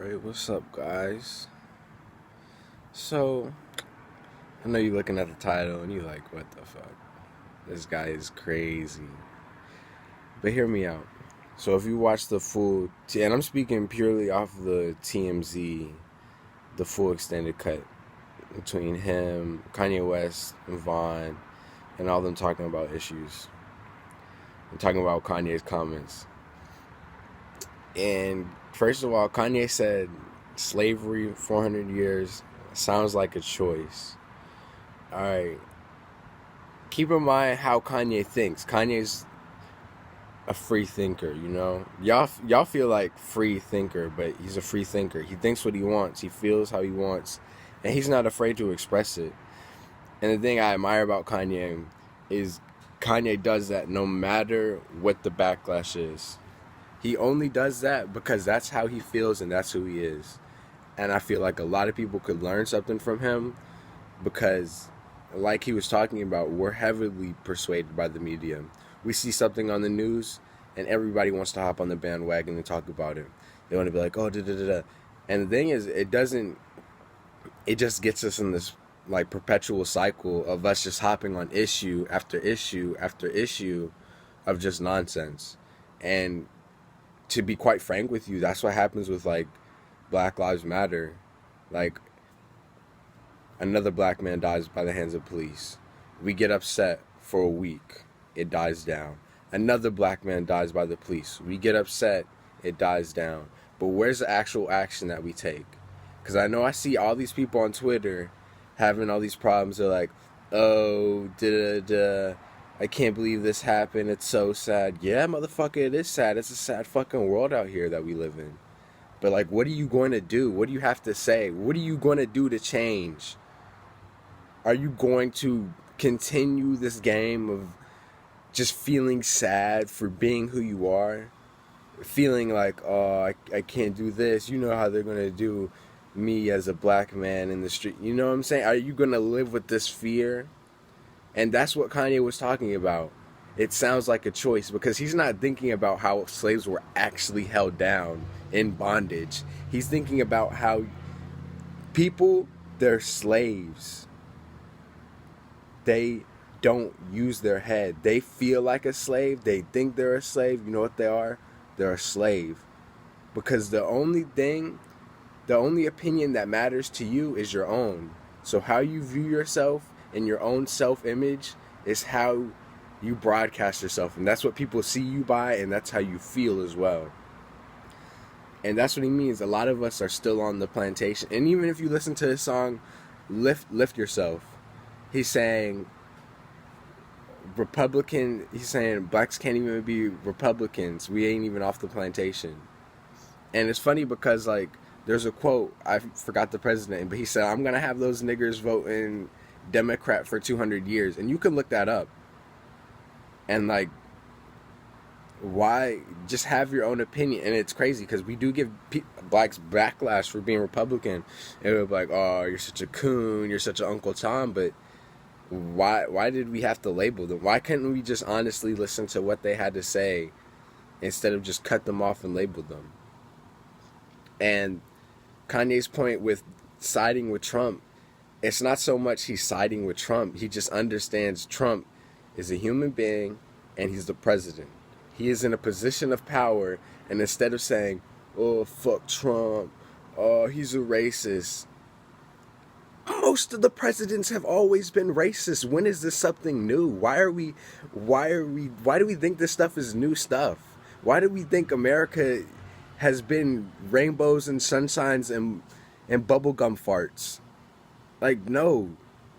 Alright, what's up, guys? So, I know you're looking at the title and you're like, what the fuck? This guy is crazy. But hear me out. So, if you watch the full, and I'm speaking purely off the TMZ, the full extended cut between him, Kanye West, and Vaughn, and all them talking about issues. And talking about Kanye's comments. And first of all, Kanye said slavery 400 years sounds like a choice. Alright. Keep in mind how Kanye thinks. Kanye's a free thinker, you know? Y'all feel like free thinker, but he's a free thinker. He thinks what he wants. He feels how he wants. And he's not afraid to express it. And the thing I admire about Kanye is Kanye does that no matter what the backlash is. He only does that because that's how he feels and that's who he is. And I feel like a lot of people could learn something from him because, like he was talking about, we're heavily persuaded by the media. We see something on the news and everybody wants to hop on the bandwagon and talk about it. They want to be like, oh, da da da da. And the thing is, it just gets us in this like perpetual cycle of us just hopping on issue after issue after issue of just nonsense. And to be quite frank with you, that's what happens with like Black Lives Matter. Like, another black man dies by the hands of police. We get upset for a week. It dies down. Another black man dies by the police. We get upset. It dies down. But where's the actual action that we take? Because I know I see all these people on Twitter having all these problems. They're like, oh, da-da-da. I can't believe this happened. It's so sad. Yeah, motherfucker, it is sad. It's a sad fucking world out here that we live in. But, like, what are you going to do? What do you have to say? What are you going to do to change? Are you going to continue this game of just feeling sad for being who you are? Feeling like, oh, I can't do this. You know how they're going to do me as a black man in the street. You know what I'm saying? Are you going to live with this fear? And that's what Kanye was talking about. It sounds like a choice because he's not thinking about how slaves were actually held down in bondage. He's thinking about how people, they're slaves. They don't use their head. They feel like a slave. They think they're a slave. You know what they are? They're a slave. Because the only opinion that matters to you is your own. So how you view yourself and your own self-image is how you broadcast yourself. And that's what people see you by, and that's how you feel as well. And that's what he means. A lot of us are still on the plantation. And even if you listen to his song, Lift Yourself, he's saying he's saying blacks can't even be Republicans. We ain't even off the plantation. And it's funny because, like, there's a quote, I forgot the president, but he said, I'm going to have those niggers voting Democrat for 200 years. And you can look that up. And, like, why just have your own opinion? And it's crazy because we do give blacks backlash for being Republican. And we're like, oh, you're such a coon, you're such an Uncle Tom. But why did we have to label them? Why couldn't we just honestly listen to what they had to say instead of just cut them off and label them? And Kanye's point with siding with Trump, it's not so much he's siding with Trump. He just understands Trump is a human being and he's the president. He is in a position of power, and instead of saying, oh, fuck Trump, oh, he's a racist. Most of the presidents have always been racist. When is this something new? Why do we think this stuff is new stuff? Why do we think America has been rainbows and sunshines and bubblegum farts? Like, no.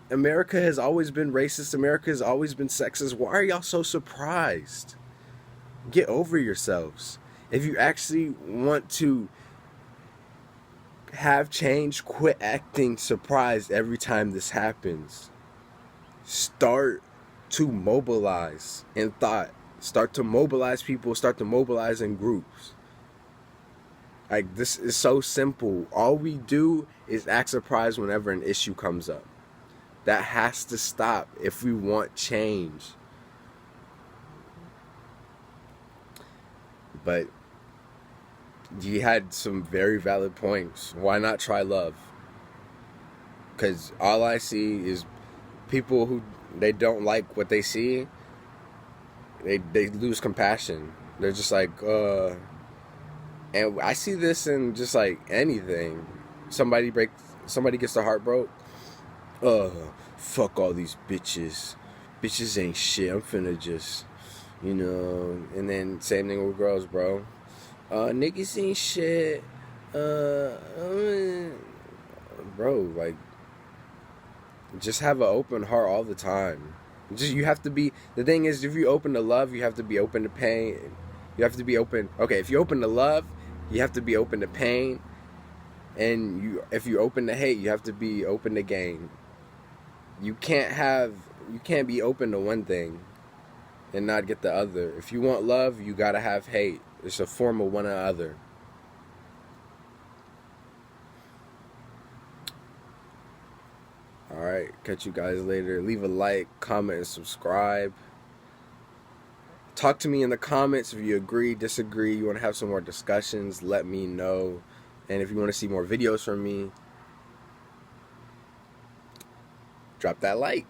America has always been racist. America has always been sexist. Why are y'all so surprised? Get over yourselves. If you actually want to have change, quit acting surprised every time this happens. Start to mobilize in thought. Start to mobilize people. Start to mobilize in groups. Like, this is so simple. All we do is act surprised whenever an issue comes up. That has to stop if we want change. But You had some very valid points. Why not try love? Because all I see is people who they don't like what they see. They lose compassion. They're just like, and I see this in just like anything. Somebody gets their heart broke. Uh, fuck all these bitches. Bitches ain't shit. I'm finna just, And then same thing with girls, bro. Niggas ain't shit. Bro, like, just have an open heart all the time. You have to be. The thing is, if you open to love, you have to be open to pain. You have to be open. Okay, if you open to love, you have to be open to pain. And if you open to hate, you have to be open to gain. You can't be open to one thing and not get the other. If you want love, you gotta have hate. It's a form of one or other. Alright, catch you guys later. Leave a like, comment, and subscribe. Talk to me in the comments if you agree, disagree, you want to have some more discussions, let me know. And if you want to see more videos from me, drop that like.